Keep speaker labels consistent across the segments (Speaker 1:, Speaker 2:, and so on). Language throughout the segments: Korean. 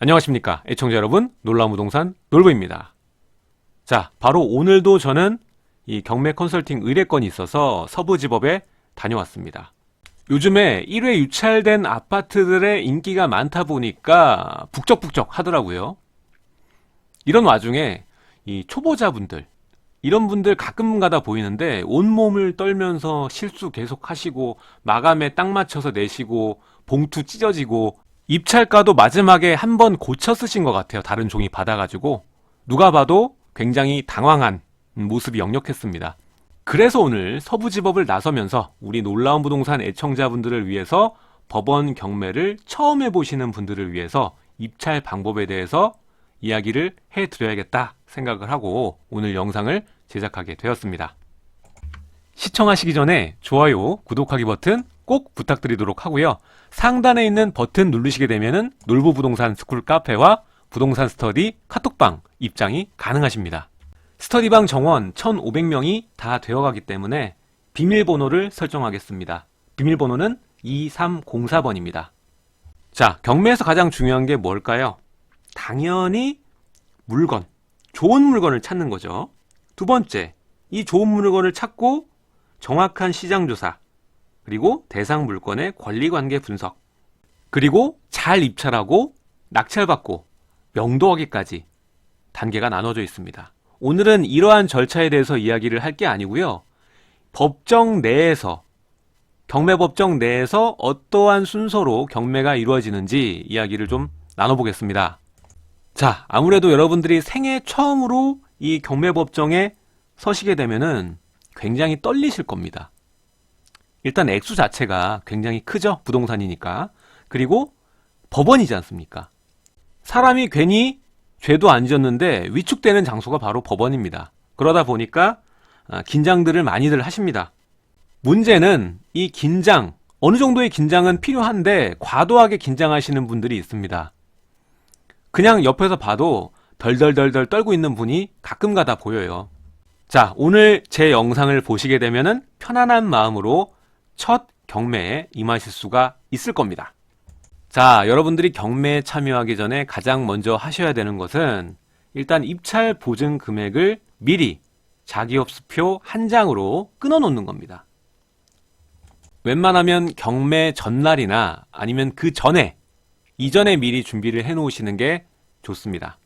Speaker 1: 안녕하십니까 애청자 여러분, 놀라운 부동산 놀부입니다. 자, 바로 오늘도 저는 이 경매 컨설팅 의뢰건이 있어서 서부지법에 다녀왔습니다. 요즘에 1회 유찰된 아파트들의 인기가 많다 보니까 북적북적 하더라고요. 이런 와중에 이 초보자분들, 이런 분들 가끔가다 보이는데 온몸을 떨면서 실수 계속 하시고 마감에 딱 맞춰서 내시고 봉투 찢어지고 입찰가도 마지막에 한 번 고쳐 쓰신 것 같아요. 다른 종이 받아가지고 누가 봐도 굉장히 당황한 모습이 역력했습니다. 그래서 오늘 서부지법을 나서면서 우리 놀라운 부동산 애청자분들을 위해서 법원 경매를 처음 해보시는 분들을 위해서 입찰 방법에 대해서 이야기를 해드려야겠다 생각을 하고 오늘 영상을 제작하게 되었습니다. 시청하시기 전에 좋아요, 구독하기 버튼 꼭 부탁드리도록 하고요. 상단에 있는 버튼 누르시게 되면은 놀부부동산 스쿨 카페와 부동산 스터디 카톡방 입장이 가능하십니다. 스터디방 정원 1,500명이 다 되어가기 때문에 비밀번호를 설정하겠습니다. 비밀번호는 2304번입니다. 자, 경매에서 가장 중요한 게 뭘까요? 당연히 물건, 좋은 물건을 찾는 거죠. 두 번째, 이 좋은 물건을 찾고 정확한 시장조사, 그리고 대상 물건의 권리관계 분석, 그리고 잘 입찰하고 낙찰받고 명도하기까지 단계가 나눠져 있습니다. 오늘은 이러한 절차에 대해서 이야기를 할 게 아니고요. 법정 내에서, 경매법정 내에서 어떠한 순서로 경매가 이루어지는지 이야기를 좀 나눠보겠습니다. 자, 아무래도 여러분들이 생애 처음으로 이 경매법정에 서시게 되면은 굉장히 떨리실 겁니다. 일단 액수 자체가 굉장히 크죠. 부동산이니까. 그리고 법원이지 않습니까? 사람이 괜히 죄도 안 지었는데 위축되는 장소가 바로 법원입니다. 그러다 보니까 긴장들을 많이들 하십니다. 문제는 이 긴장, 어느 정도의 긴장은 필요한데 과도하게 긴장하시는 분들이 있습니다. 그냥 옆에서 봐도 덜덜덜덜 떨고 있는 분이 가끔가다 보여요. 자, 오늘 제 영상을 보시게 되면은 편안한 마음으로 첫 경매에 임하실 수가 있을 겁니다. 자, 여러분들이 경매에 참여하기 전에 가장 먼저 하셔야 되는 것은 일단 입찰 보증 금액을 미리 자기업수표 한 장으로 끊어 놓는 겁니다. 웬만하면 경매 전날이나 아니면 그 전에, 이전에 미리 준비를 해 놓으시는 게 좋습니다.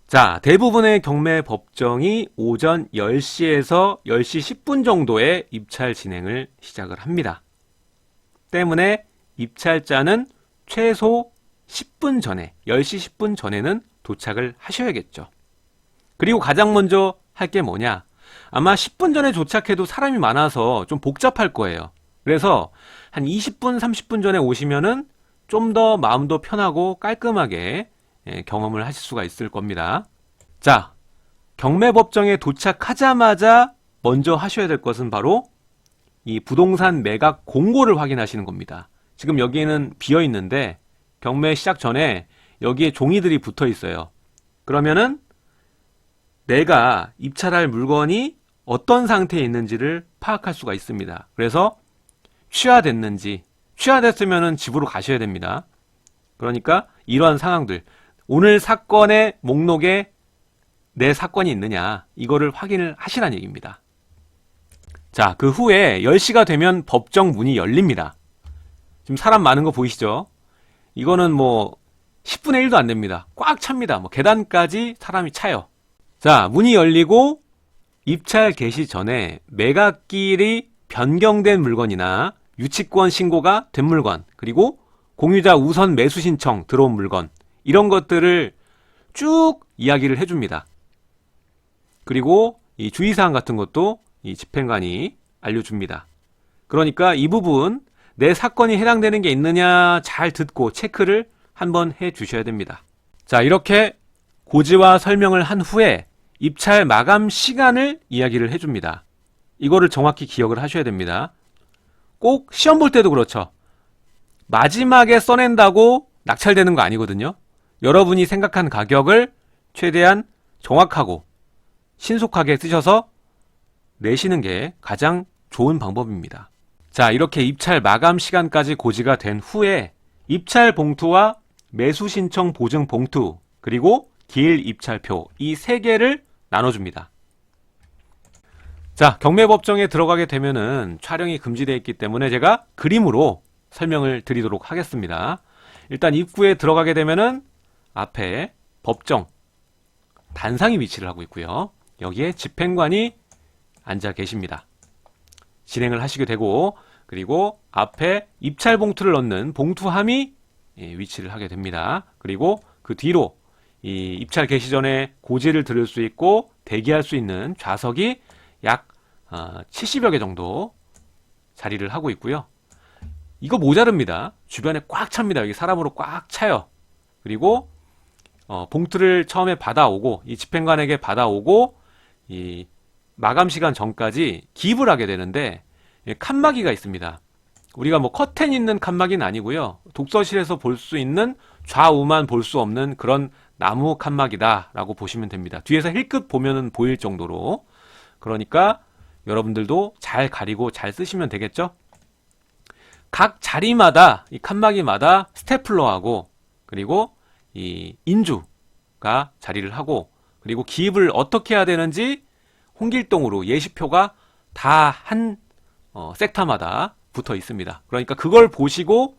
Speaker 1: 자, 대부분의 경매 법정이 오전 10시에서 10시 10분 정도에 입찰 진행을 시작을 합니다. 때문에 입찰자는 최소 10분 전에, 10시 10분 전에는 도착을 하셔야겠죠. 그리고 가장 먼저 할 게 뭐냐? 아마 10분 전에 도착해도 사람이 많아서 좀 복잡할 거예요. 그래서 한 20분, 30분 전에 오시면은 좀 더 마음도 편하고 깔끔하게 경험을 하실 수가 있을 겁니다. 자, 경매법정에 도착하자마자 먼저 하셔야 될 것은 바로 이 부동산 매각 공고를 확인하시는 겁니다. 지금 여기에는 비어 있는데 경매 시작 전에 여기에 종이들이 붙어 있어요. 그러면은 내가 입찰할 물건이 어떤 상태에 있는지를 파악할 수가 있습니다. 그래서 취하됐는지, 취하됐으면은 집으로 가셔야 됩니다. 그러니까 이러한 상황들, 오늘 사건의 목록에 내 사건이 있느냐, 이거를 확인을 하시라는 얘기입니다. 자, 그 후에 10시가 되면 법정 문이 열립니다. 지금 사람 많은 거 보이시죠? 이거는 뭐 10분의 1도 안 됩니다. 꽉 찹니다. 뭐 계단까지 사람이 차요. 자, 문이 열리고 입찰 개시 전에 매각일이 변경된 물건이나 유치권 신고가 된 물건, 그리고 공유자 우선 매수 신청 들어온 물건, 이런 것들을 쭉 이야기를 해줍니다. 그리고 이 주의사항 같은 것도 이 집행관이 알려줍니다. 그러니까 이 부분, 내 사건이 해당되는 게 있느냐 잘 듣고 체크를 한번 해 주셔야 됩니다. 자, 이렇게 고지와 설명을 한 후에 입찰 마감 시간을 이야기를 해줍니다. 이거를 정확히 기억을 하셔야 됩니다. 꼭 시험 볼 때도 그렇죠. 마지막에 써낸다고 낙찰되는 거 아니거든요. 여러분이 생각한 가격을 최대한 정확하고 신속하게 쓰셔서 내시는 게 가장 좋은 방법입니다. 자, 이렇게 입찰 마감 시간까지 고지가 된 후에 입찰 봉투와 매수 신청 보증 봉투, 그리고 기일 입찰표, 이 세 개를 나눠줍니다. 자, 경매법정에 들어가게 되면은 촬영이 금지되어 있기 때문에 제가 그림으로 설명을 드리도록 하겠습니다. 일단 입구에 들어가게 되면은 앞에 법정 단상이 위치를 하고 있고요. 여기에 집행관이 앉아 계십니다. 진행을 하시게 되고, 그리고 앞에 입찰 봉투를 넣는 봉투함이 위치를 하게 됩니다. 그리고 그 뒤로 이 입찰 개시 전에 고지를 들을 수 있고 대기할 수 있는 좌석이 약 70여 개 정도 자리를 하고 있고요. 이거 모자릅니다. 주변에 꽉 찹니다. 여기 사람으로 꽉 차요. 그리고 봉투를 처음에 받아오고, 이 집행관에게 받아오고, 이 마감 시간 전까지 기입을 하게 되는데, 칸막이가 있습니다. 우리가 뭐 커튼 있는 칸막이는 아니고요. 독서실에서 볼 수 있는, 좌우만 볼 수 없는 그런 나무 칸막이다 라고 보시면 됩니다. 뒤에서 힐끗 보면은 보일 정도로. 그러니까 여러분들도 잘 가리고 잘 쓰시면 되겠죠? 각 자리마다, 이 칸막이마다 스테플러하고, 그리고 이 인주가 자리를 하고, 그리고 기입을 어떻게 해야 되는지 홍길동으로 예시표가 다 한 섹터마다 붙어 있습니다. 그러니까 그걸 보시고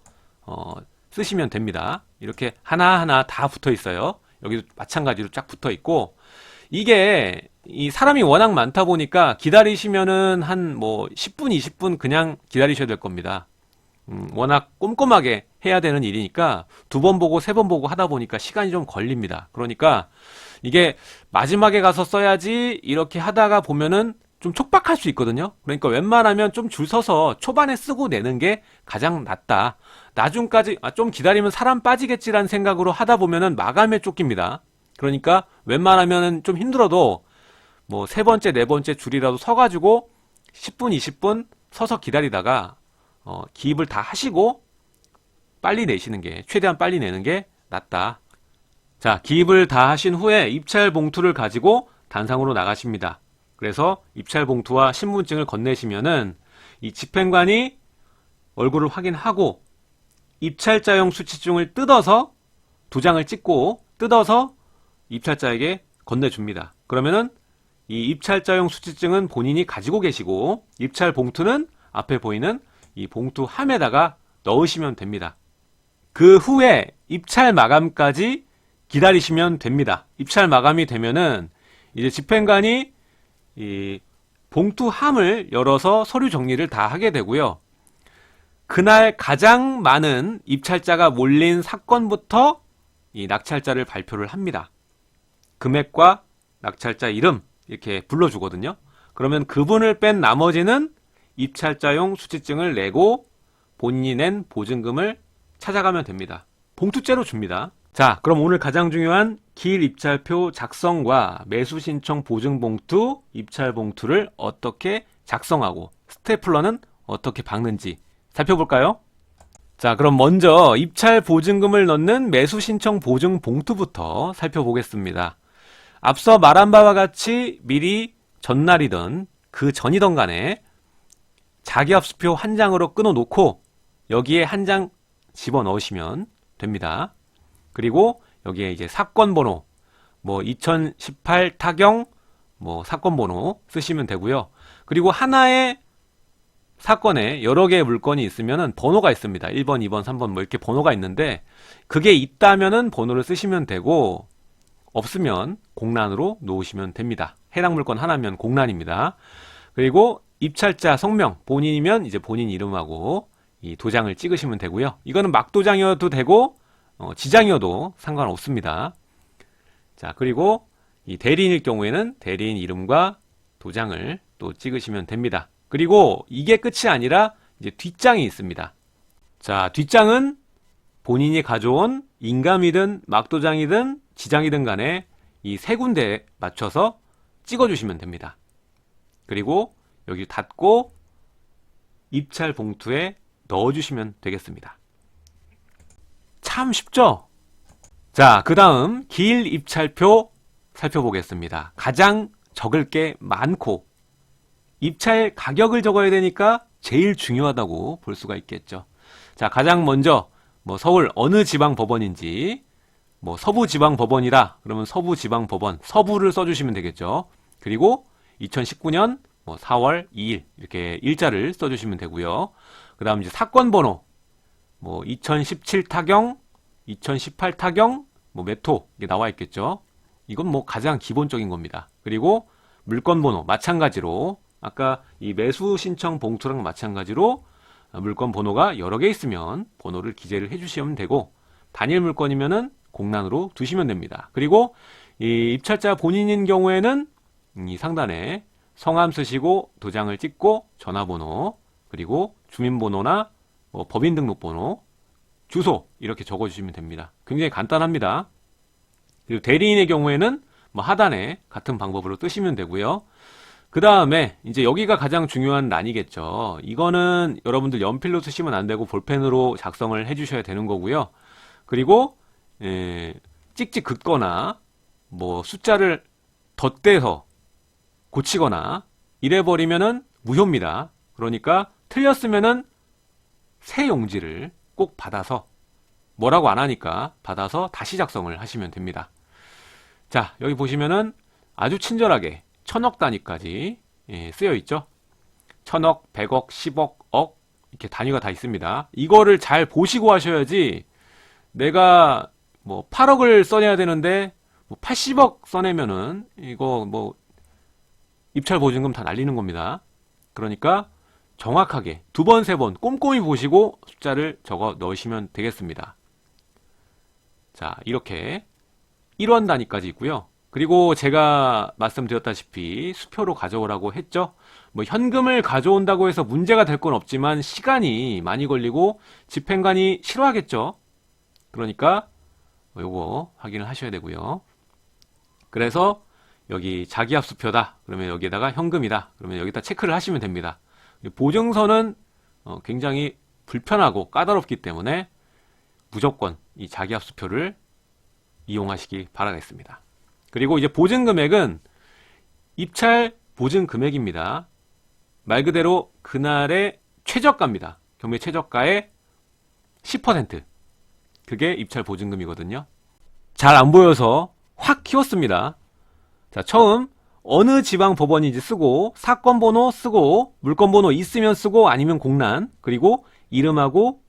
Speaker 1: 쓰시면 됩니다. 이렇게 하나하나 다 붙어 있어요. 여기도 마찬가지로 쫙 붙어 있고, 이게 이 사람이 워낙 많다 보니까 기다리시면은 한 뭐 10분, 20분 그냥 기다리셔야 될 겁니다. 워낙 꼼꼼하게 해야 되는 일이니까 2번 보고 3번 보고 하다 보니까 시간이 좀 걸립니다. 그러니까 이게 마지막에 가서 써야지 이렇게 하다가 보면은 좀 촉박할 수 있거든요. 그러니까 웬만하면 좀 줄 서서 초반에 쓰고 내는 게 가장 낫다. 나중까지 좀 기다리면 사람 빠지겠지라는 생각으로 하다 보면은 마감에 쫓깁니다. 그러니까 웬만하면 좀 힘들어도 뭐 3번째, 4번째 줄이라도 서가지고 10분, 20분 서서 기다리다가 기입을 다 하시고 빨리 내시는 게, 최대한 빨리 내는 게 낫다. 자, 기입을 다 하신 후에 입찰 봉투를 가지고 단상으로 나가십니다. 그래서 입찰 봉투와 신분증을 건네시면은 이 집행관이 얼굴을 확인하고 입찰자용 수치증을 뜯어서 2장을 찍고 뜯어서 입찰자에게 건네줍니다. 그러면은 이 입찰자용 수치증은 본인이 가지고 계시고, 입찰 봉투는 앞에 보이는 이 봉투함에다가 넣으시면 됩니다. 그 후에 입찰 마감까지 기다리시면 됩니다. 입찰 마감이 되면은 이제 집행관이 이 봉투함을 열어서 서류 정리를 다 하게 되고요. 그날 가장 많은 입찰자가 몰린 사건부터 이 낙찰자를 발표를 합니다. 금액과 낙찰자 이름 이렇게 불러주거든요. 그러면 그분을 뺀 나머지는 입찰자용 수치증을 내고 본인이 낸 보증금을 찾아가면 됩니다. 봉투째로 줍니다. 자, 그럼 오늘 가장 중요한 기일 입찰표 작성과 매수 신청 보증 봉투, 입찰 봉투를 어떻게 작성하고 스테플러는 어떻게 박는지 살펴볼까요? 자, 그럼 먼저 입찰 보증금을 넣는 매수 신청 보증 봉투부터 살펴보겠습니다. 앞서 말한 바와 같이 미리 전날이든 그 전이든 간에 자기합수표 한 장으로 끊어 놓고 여기에 한 장 집어 넣으시면 됩니다. 그리고 여기에 이제 사건 번호, 뭐 2018 타경 뭐 사건 번호 쓰시면 되고요. 그리고 하나의 사건에 여러 개의 물건이 있으면은 번호가 있습니다. 1번, 2번, 3번 뭐 이렇게 번호가 있는데, 그게 있다면은 번호를 쓰시면 되고 없으면 공란으로 놓으시면 됩니다. 해당 물건 하나면 공란입니다. 그리고 입찰자 성명, 본인이면 이제 본인 이름하고 이 도장을 찍으시면 되고요. 이거는 막도장이어도 되고 지장이어도 상관없습니다. 자, 그리고 이 대리인일 경우에는 대리인 이름과 도장을 또 찍으시면 됩니다. 그리고 이게 끝이 아니라 이제 뒷장이 있습니다. 자, 뒷장은 본인이 가져온 인감이든 막도장이든 지장이든 간에 이 세 군데에 맞춰서 찍어주시면 됩니다. 그리고 여기 닫고 입찰 봉투에 넣어주시면 되겠습니다. 참 쉽죠? 자, 그 다음 기일 입찰표 살펴보겠습니다. 가장 적을 게 많고 입찰 가격을 적어야 되니까 제일 중요하다고 볼 수가 있겠죠. 자, 가장 먼저 뭐 서울 어느 지방 법원인지, 뭐 서부지방법원이다 그러면 서부지방법원 서부를 써주시면 되겠죠. 그리고 2019년 뭐 4월 2일 이렇게 일자를 써주시면 되고요. 그 다음 이제 사건번호 뭐 2017 타경, 2018 타경, 뭐 몇 호 이게 나와 있겠죠. 이건 뭐 가장 기본적인 겁니다. 그리고 물건번호 마찬가지로 아까 이 매수 신청 봉투랑 마찬가지로 물건 번호가 여러 개 있으면 번호를 기재를 해주시면 되고, 단일 물건이면은 공란으로 두시면 됩니다. 그리고 이 입찰자 본인인 경우에는 이 상단에 성함 쓰시고 도장을 찍고 전화번호 그리고 주민번호나 뭐 법인등록번호, 주소 이렇게 적어주시면 됩니다. 굉장히 간단합니다. 그리고 대리인의 경우에는 뭐 하단에 같은 방법으로 뜨시면 되고요. 그 다음에 이제 여기가 가장 중요한 란이겠죠. 이거는 여러분들 연필로 쓰시면 안 되고 볼펜으로 작성을 해주셔야 되는 거고요. 그리고 찍찍 긋거나 뭐 숫자를 덧대서 고치거나 이래버리면은 무효입니다. 그러니까 틀렸으면은 새 용지를 꼭 받아서, 뭐라고 안 하니까 받아서 다시 작성을 하시면 됩니다. 자, 여기 보시면은 아주 친절하게 1000억 단위까지 쓰여 있죠. 1000억, 100억, 10억, 억 이렇게 단위가 다 있습니다. 이거를 잘 보시고 하셔야지, 내가 뭐 8억을 써내야 되는데 뭐 80억 써내면은 이거 뭐 입찰 보증금 다 날리는 겁니다. 그러니까 정확하게 2번, 3번 꼼꼼히 보시고 숫자를 적어 넣으시면 되겠습니다. 자, 이렇게 1원 단위까지 있고요. 그리고 제가 말씀드렸다시피 수표로 가져오라고 했죠. 뭐 현금을 가져온다고 해서 문제가 될 건 없지만 시간이 많이 걸리고 집행관이 싫어하겠죠. 그러니까 요거 확인을 하셔야 되고요. 그래서 여기 자기합 수표다 그러면 여기에다가 현금이다 그러면 여기다 체크를 하시면 됩니다. 보증서는 굉장히 불편하고 까다롭기 때문에 무조건 이 자기합 수표를 이용하시기 바라겠습니다. 그리고 이제 보증금액은 입찰 보증금액입니다. 말 그대로 그날의 최저가입니다. 경매 최저가의 10%. 그게 입찰 보증금이거든요. 잘 안 보여서 확 키웠습니다. 자, 처음 어느 지방 법원인지 쓰고, 사건 번호 쓰고, 물건 번호 있으면 쓰고 아니면 공란, 그리고 이름하고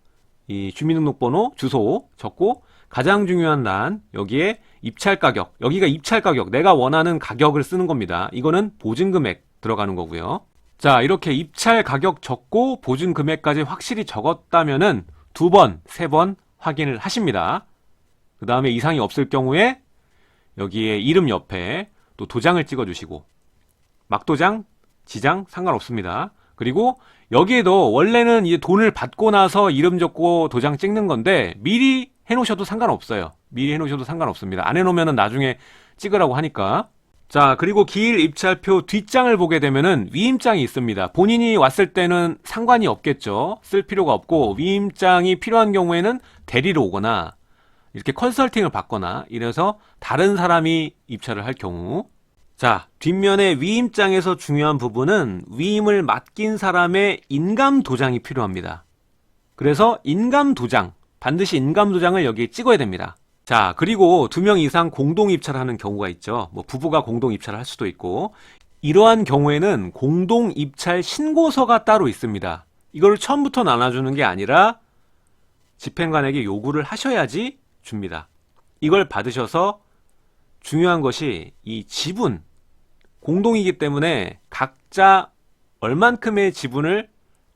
Speaker 1: 이 주민등록번호, 주소 적고, 가장 중요한 란 여기에 입찰 가격, 여기가 입찰 가격, 내가 원하는 가격을 쓰는 겁니다. 이거는 보증금액 들어가는 거고요. 자, 이렇게 입찰 가격 적고 보증금액까지 확실히 적었다면은 2번, 3번 확인을 하십니다. 그 다음에 이상이 없을 경우에 여기에 이름 옆에 또 도장을 찍어 주시고, 막도장, 지장 상관없습니다. 그리고 여기에도 원래는 이제 돈을 받고 나서 이름 적고 도장 찍는 건데 미리 해놓으셔도 상관없어요. 미리 해놓으셔도 상관없습니다. 안 해놓으면 나중에 찍으라고 하니까. 자, 그리고 기일 입찰표 뒷장을 보게 되면은 위임장이 있습니다. 본인이 왔을 때는 상관이 없겠죠. 쓸 필요가 없고, 위임장이 필요한 경우에는 대리로 오거나 이렇게 컨설팅을 받거나 이래서 다른 사람이 입찰을 할 경우. 자, 뒷면에 위임장에서 중요한 부분은 위임을 맡긴 사람의 인감 도장이 필요합니다. 그래서 인감 도장, 반드시 인감 도장을 여기에 찍어야 됩니다. 자, 그리고 2명 이상 공동 입찰하는 경우가 있죠. 뭐 부부가 공동 입찰을 할 수도 있고, 이러한 경우에는 공동 입찰 신고서가 따로 있습니다. 이걸 처음부터 나눠주는 게 아니라 집행관에게 요구를 하셔야지 줍니다. 이걸 받으셔서 중요한 것이 이 지분, 공동이기 때문에 각자 얼만큼의 지분을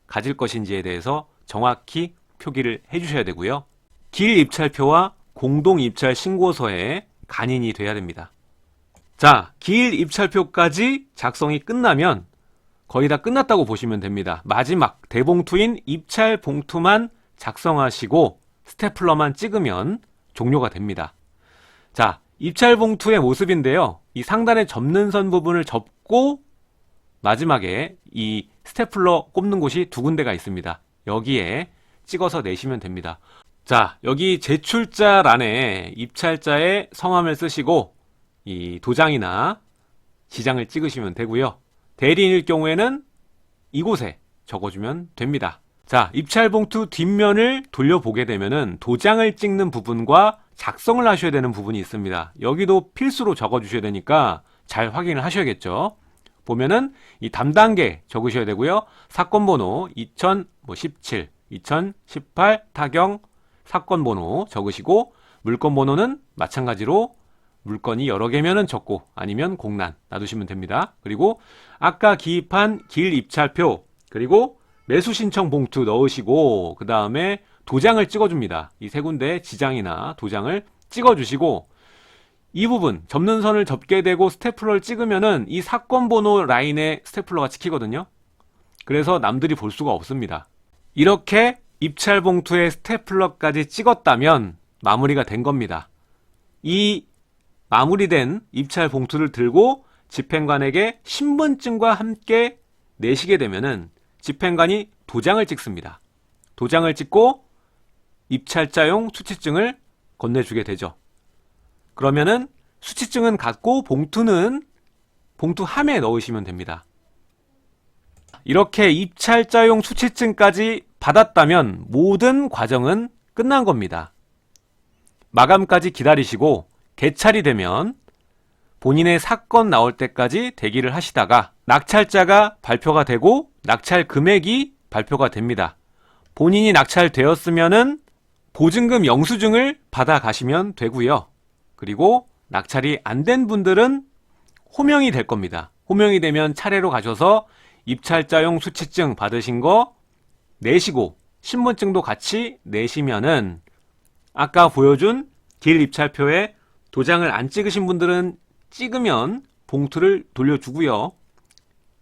Speaker 1: 가질 것인지에 대해서 정확히 표기를 해주셔야 되고요. 길 입찰표와 공동 입찰 신고서에 간인이 돼야 됩니다. 자, 길 입찰표까지 작성이 끝나면 거의 다 끝났다고 보시면 됩니다. 마지막 대봉투인 입찰 봉투만 작성하시고 스테플러만 찍으면 종료가 됩니다. 자, 입찰 봉투의 모습인데요. 이 상단에 접는 선 부분을 접고 마지막에 이 스테플러 꼽는 곳이 2군데가 있습니다. 여기에 찍어서 내시면 됩니다. 자, 여기 제출자 란에 입찰자의 성함을 쓰시고 이 도장이나 지장을 찍으시면 되고요. 대리인일 경우에는 이곳에 적어주면 됩니다. 자, 입찰 봉투 뒷면을 돌려보게 되면은 도장을 찍는 부분과 작성을 하셔야 되는 부분이 있습니다. 여기도 필수로 적어주셔야 되니까 잘 확인을 하셔야겠죠. 보면은 이 담당계 적으셔야 되고요. 사건 번호 2017, 2018 타경 사건 번호 적으시고, 물건 번호는 마찬가지로 물건이 여러 개면은 적고 아니면 공란 놔두시면 됩니다. 그리고 아까 기입한 길 입찰표, 그리고 매수 신청 봉투 넣으시고, 그 다음에 도장을 찍어줍니다. 이 세 군데 지장이나 도장을 찍어주시고, 이 부분 접는 선을 접게 되고 스테플러를 찍으면은 이 사건 번호 라인에 스테플러가 찍히거든요. 그래서 남들이 볼 수가 없습니다. 이렇게 입찰 봉투에 스테플러까지 찍었다면 마무리가 된 겁니다. 이 마무리된 입찰 봉투를 들고 집행관에게 신분증과 함께 내시게 되면은 집행관이 도장을 찍습니다. 도장을 찍고 입찰자용 수취증을 건네주게 되죠. 그러면은 수취증은 갖고 봉투는 봉투함에 넣으시면 됩니다. 이렇게 입찰자용 수취증까지 받았다면 모든 과정은 끝난 겁니다. 마감까지 기다리시고 개찰이 되면 본인의 사건 나올 때까지 대기를 하시다가 낙찰자가 발표가 되고 낙찰 금액이 발표가 됩니다. 본인이 낙찰되었으면은 보증금 영수증을 받아 가시면 되고요. 그리고 낙찰이 안 된 분들은 호명이 될 겁니다. 호명이 되면 차례로 가셔서 입찰자용 수취증 받으신 거 내시고 신분증도 같이 내시면은 아까 보여준 길 입찰표에 도장을 안 찍으신 분들은 찍으면 봉투를 돌려주고요.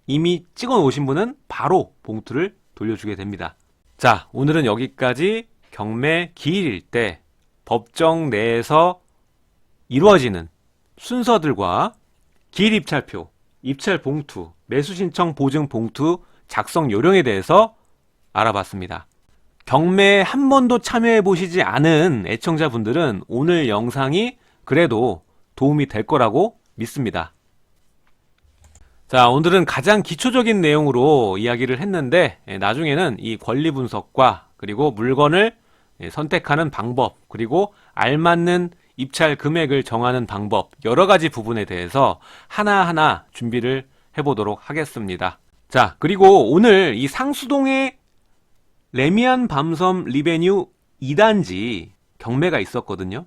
Speaker 1: 이미 찍어 놓으신 분은 바로 봉투를 돌려주게 됩니다. 자, 오늘은 여기까지 경매 기일일 때 법정 내에서 이루어지는 순서들과 기일 입찰표, 입찰 봉투, 매수 신청 보증 봉투 작성 요령에 대해서 알아봤습니다. 경매에 한 번도 참여해 보시지 않은 애청자분들은 오늘 영상이 그래도 도움이 될 거라고 믿습니다. 자, 오늘은 가장 기초적인 내용으로 이야기를 했는데 나중에는 이 권리 분석과 그리고 물건을 선택하는 방법, 그리고 알맞는 입찰 금액을 정하는 방법, 여러 가지 부분에 대해서 하나하나 준비를 해보도록 하겠습니다. 자, 그리고 오늘 이 상수동의 레미안 밤섬 리베뉴 2단지 경매가 있었거든요.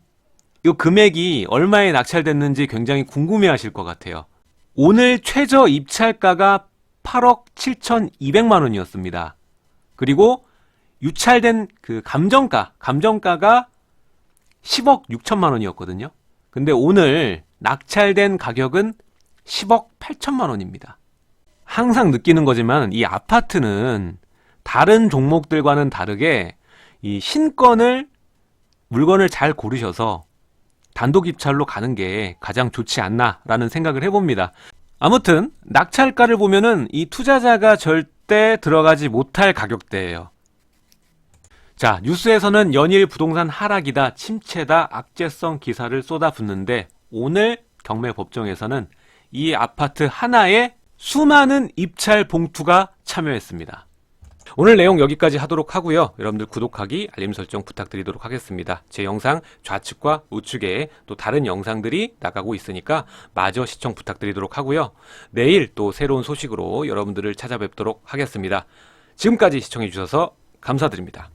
Speaker 1: 이 금액이 얼마에 낙찰됐는지 굉장히 궁금해 하실 것 같아요. 오늘 최저 입찰가가 8억 7,200만 원이었습니다. 그리고 유찰된 그 감정가가 10억 6천만 원이었거든요. 근데 오늘 낙찰된 가격은 10억 8천만 원입니다. 항상 느끼는 거지만 이 아파트는 다른 종목들과는 다르게 이 신건을 물건을 잘 고르셔서 단독 입찰로 가는 게 가장 좋지 않나라는 생각을 해봅니다. 아무튼 낙찰가를 보면은 이 투자자가 절대 들어가지 못할 가격대예요. 자, 뉴스에서는 연일 부동산 하락이다, 침체다, 악재성 기사를 쏟아붓는데 오늘 경매 법정에서는 이 아파트 하나에 수많은 입찰 봉투가 참여했습니다. 오늘 내용 여기까지 하도록 하고요. 여러분들 구독하기, 알림 설정 부탁드리도록 하겠습니다. 제 영상 좌측과 우측에 또 다른 영상들이 나가고 있으니까 마저 시청 부탁드리도록 하고요. 내일 또 새로운 소식으로 여러분들을 찾아뵙도록 하겠습니다. 지금까지 시청해 주셔서 감사드립니다.